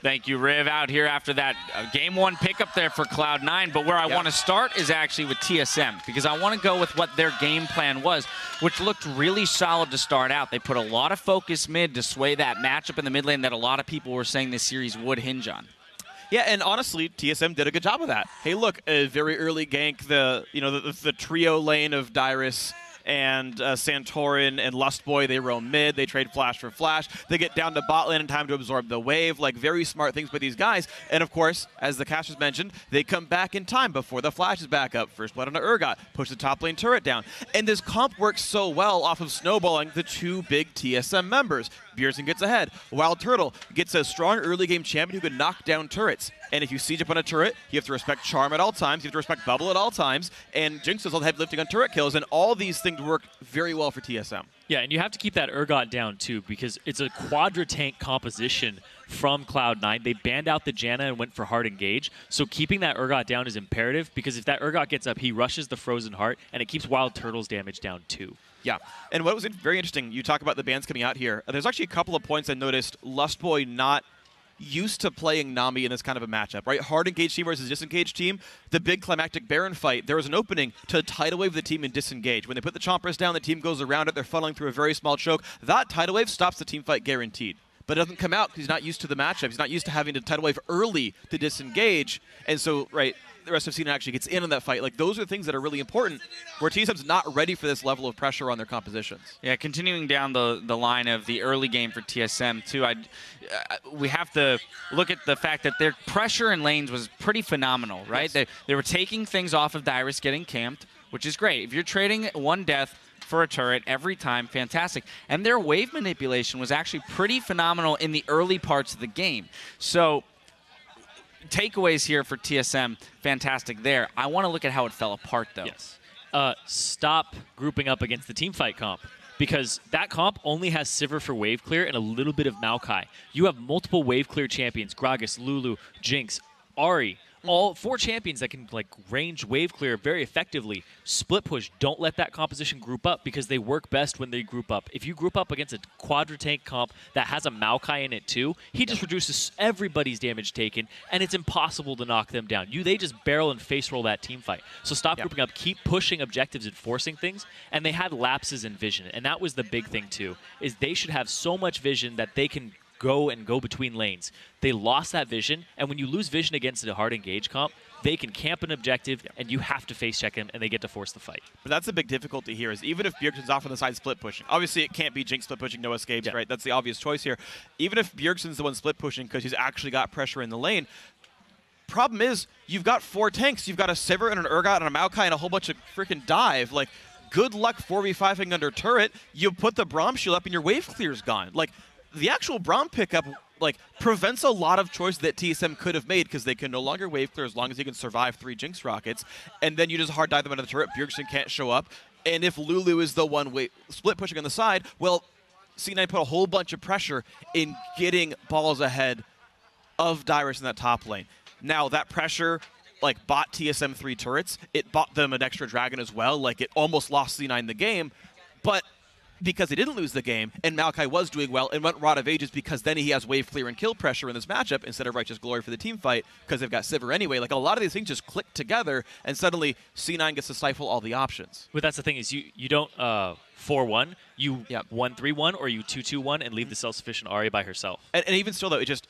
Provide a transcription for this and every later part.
Thank you, Riv, out here after that Game 1 pickup there for Cloud9. But where I want to start is actually with TSM, because I want to go with what their game plan was, which looked really solid to start out. They put a lot of focus mid to sway that matchup in the mid lane that a lot of people were saying this series would hinge on. Yeah, and honestly, TSM did a good job of that. Hey, look, a very early gank, the trio lane of Dyrus and Santorin and Lustboy, they roam mid, they trade flash for flash, they get down to bot lane in time to absorb the wave, like very smart things by these guys. And of course, as the casters mentioned, they come back in time before the flash is back up. First blood on an Urgot, push the top lane turret down. And this comp works so well off of snowballing the two big TSM members. Bjergsen gets ahead. Wild Turtle gets a strong early game champion who can knock down turrets. And if you siege up on a turret, you have to respect Charm at all times, you have to respect Bubble at all times, and Jinx does all the heavy lifting on turret kills, and all these things work very well for TSM. Yeah, and you have to keep that Urgot down too, because it's a quadra tank composition from Cloud9. They banned out the Janna and went for hard engage, so keeping that Urgot down is imperative, because if that Urgot gets up, he rushes the Frozen Heart, and it keeps Wild Turtle's damage down too. Yeah, and what was very interesting, you talk about the bans coming out here, there's actually a couple of points I noticed Lustboy not used to playing Nami in this kind of a matchup, right? Hard engaged team versus disengaged team. The big climactic Baron fight, there was an opening to tidal wave the team and disengage. When they put the Chompers down, the team goes around it, they're funneling through a very small choke. That tidal wave stops the team fight guaranteed. But it doesn't come out because he's not used to the matchup. He's not used to having to tidal wave early to disengage. And so, right, the rest of Cena actually gets in on that fight. Like, those are things that are really important, where TSM's not ready for this level of pressure on their compositions. Yeah, continuing down the line of the early game for TSM, too, we have to look at the fact that their pressure in lanes was pretty phenomenal, right? Yes. They were taking things off of Dyrus getting camped, which is great. If you're trading one death for a turret every time, fantastic. And their wave manipulation was actually pretty phenomenal in the early parts of the game. So takeaways here for TSM, fantastic there. I want to look at how it fell apart, though. Yes. Stop grouping up against the teamfight comp, because that comp only has Sivir for wave clear and a little bit of Maokai. You have multiple wave clear champions, Gragas, Lulu, Jinx, Ahri, all 4 champions that can like range wave clear very effectively. Split push, don't let that composition group up, because they work best when they group up. If you group up against a quadra tank comp that has a Maokai in it too, he just reduces everybody's damage taken, and it's impossible to knock them down. They just barrel and face roll that team fight. So stop grouping up, keep pushing objectives and forcing things, and they had lapses in vision, and that was the big thing too, is they should have so much vision that they can go between lanes. They lost that vision, and when you lose vision against a hard engage comp, they can camp an objective, and you have to face check him, and they get to force the fight. But that's the big difficulty here, is even if Bjergsen's off on the side split pushing, obviously it can't be Jinx split pushing, no escapes, right? That's the obvious choice here. Even if Bjergsen's the one split pushing because he's actually got pressure in the lane, problem is you've got 4 tanks. You've got a Sivir and an Urgot and a Maokai and a whole bunch of freaking dive. Like, good luck 4v5ing under turret. You put the Braum shield up and your wave clear's gone. Like, the actual Braum pickup prevents a lot of choices that TSM could have made, because they can no longer wave clear as long as he can survive 3 Jinx rockets, and then you just hard dive them under the turret. Bjergsen can't show up, and if Lulu is the one split pushing on the side, well, C9 put a whole bunch of pressure in getting balls ahead of Dyrus in that top lane. Now that pressure bought TSM 3 turrets. It bought them an extra dragon as well. It almost lost C9 the game, but because they didn't lose the game, and Maokai was doing well, and went Rod of Ages because then he has wave clear and kill pressure in this matchup instead of Righteous Glory for the team fight, because they've got Sivir anyway. A lot of these things just click together, and suddenly C9 gets to stifle all the options. But that's the thing, is you don't 4-1, you 1-3-1, or you 2-2-1 and leave the self-sufficient Ahri by herself. And even still, though, it just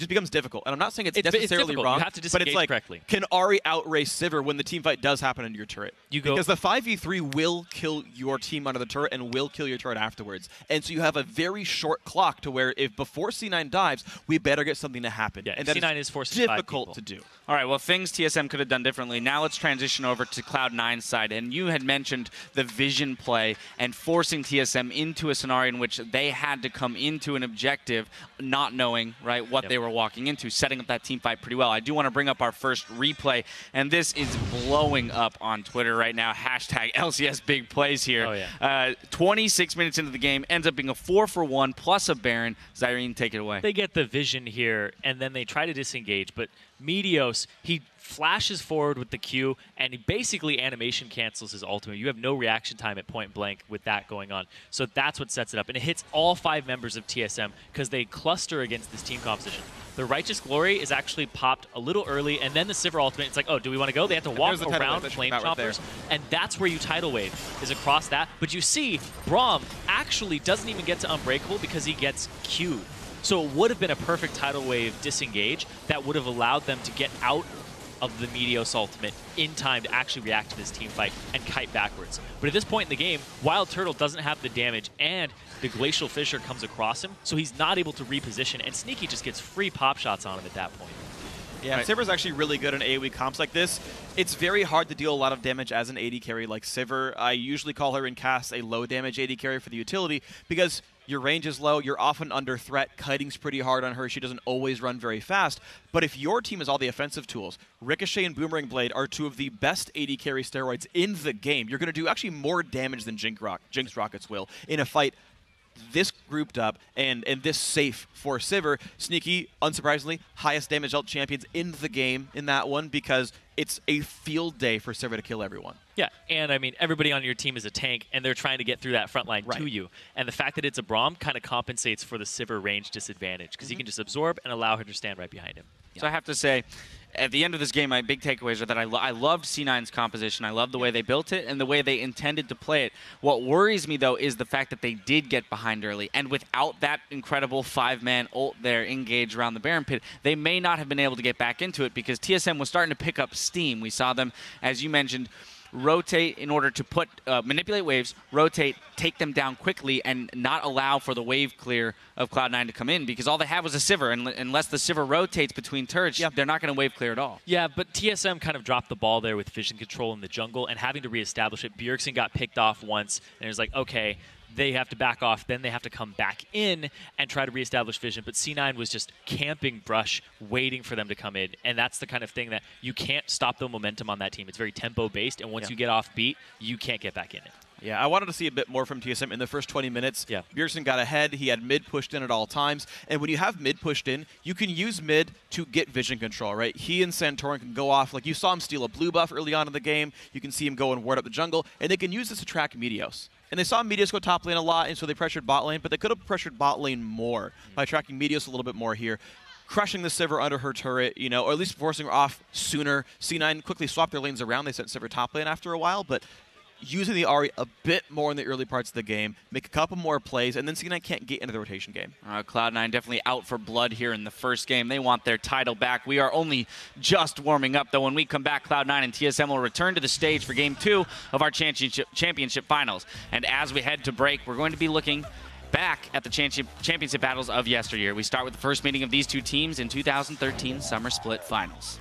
becomes difficult. And I'm not saying it's necessarily wrong, you have to disengage but it's correctly. Can Ahri outrace Sivir when the team fight does happen into your turret? Because the 5v3 will kill your team under the turret and will kill your turret afterwards. And so you have a very short clock to where if before C9 dives, we better get something to happen. Yeah, and C9 is forcing difficult to do. All right, well, things TSM could have done differently. Now let's transition over to Cloud9's side. And you had mentioned the vision play and forcing TSM into a scenario in which they had to come into an objective not knowing, right, what they were walking into, setting up that team fight pretty well. I do want to bring up our first replay, and this is blowing up on Twitter right now. Hashtag LCS big plays here. Oh, yeah. 26 minutes into the game, ends up being a 4-for-1 plus a Baron. Zyrene, take it away. They get the vision here, and then they try to disengage, but Meteos, he flashes forward with the Q, and he basically animation cancels his ultimate. You have no reaction time at point blank with that going on. So that's what sets it up. And it hits all 5 members of TSM because they cluster against this team composition. The Righteous Glory is actually popped a little early, and then the Sivir ultimate, it's like, oh, do we want to go? They have to walk around Flame Choppers, and that's where you tidal wave, is across that. But you see, Braum actually doesn't even get to Unbreakable because he gets Q'd. So it would have been a perfect tidal wave disengage that would have allowed them to get out of the Meteos ultimate in time to actually react to this team fight and kite backwards. But at this point in the game, Wild Turtle doesn't have the damage, and the Glacial Fissure comes across him, so he's not able to reposition, and Sneaky just gets free pop shots on him at that point. Yeah, Sivir's actually really good in AoE comps like this. It's very hard to deal a lot of damage as an AD carry like Sivir. I usually call her in casts a low damage AD carry for the utility because your range is low, you're often under threat, kiting's pretty hard on her, she doesn't always run very fast. But if your team has all the offensive tools, Ricochet and Boomerang Blade are 2 of the best AD carry steroids in the game. You're going to do actually more damage than Jinx Rockets will in a fight this grouped up and this safe for Sivir. Sneaky, unsurprisingly, highest damage dealt champions in the game in that one because it's a field day for Sivir to kill everyone. Yeah, and I mean, everybody on your team is a tank, and they're trying to get through that front line to you. And the fact that it's a Braum kind of compensates for the Sivir range disadvantage because he can just absorb and allow her to stand right behind him. So I have to say, at the end of this game, my big takeaways are that I loved C9's composition. I loved the way they built it and the way they intended to play it. What worries me, though, is the fact that they did get behind early. And without that incredible 5-man ult there engaged around the Baron Pit, they may not have been able to get back into it because TSM was starting to pick up steam. We saw them, as you mentioned, rotate in order to put manipulate waves, rotate, take them down quickly, and not allow for the wave clear of Cloud9 to come in because all they have was a Sivir, and unless the Sivir rotates between turrets, they're not going to wave clear at all. Yeah, but TSM kind of dropped the ball there with vision control in the jungle and having to reestablish it. Bjergsen got picked off once, and it was like, okay, they have to back off, then they have to come back in and try to reestablish vision. But C9 was just camping brush, waiting for them to come in. And that's the kind of thing that you can't stop the momentum on that team. It's very tempo-based, and once you get off beat, you can't get back in it. Yeah, I wanted to see a bit more from TSM in the first 20 minutes. Yeah. Bjergsen got ahead. He had mid pushed in at all times. And when you have mid pushed in, you can use mid to get vision control, right? He and Santorin can go off. Like, you saw him steal a blue buff early on in the game. You can see him go and ward up the jungle. And they can use this to track Meteos. And they saw Meteos go top lane a lot, and so they pressured bot lane. But they could have pressured bot lane more by tracking Meteos a little bit more here. Crushing the Sivir under her turret, you know, or at least forcing her off sooner. C9 quickly swapped their lanes around. They sent Sivir top lane after a while, but using the Ahri a bit more in the early parts of the game, make a couple more plays, and then C9 can't get into the rotation game. Cloud9 definitely out for blood here in the first game. They want their title back. We are only just warming up, though. When we come back, Cloud9 and TSM will return to the stage for Game 2 of our championship finals. And as we head to break, we're going to be looking back at the championship battles of yesteryear. We start with the first meeting of these two teams in 2013 Summer Split Finals.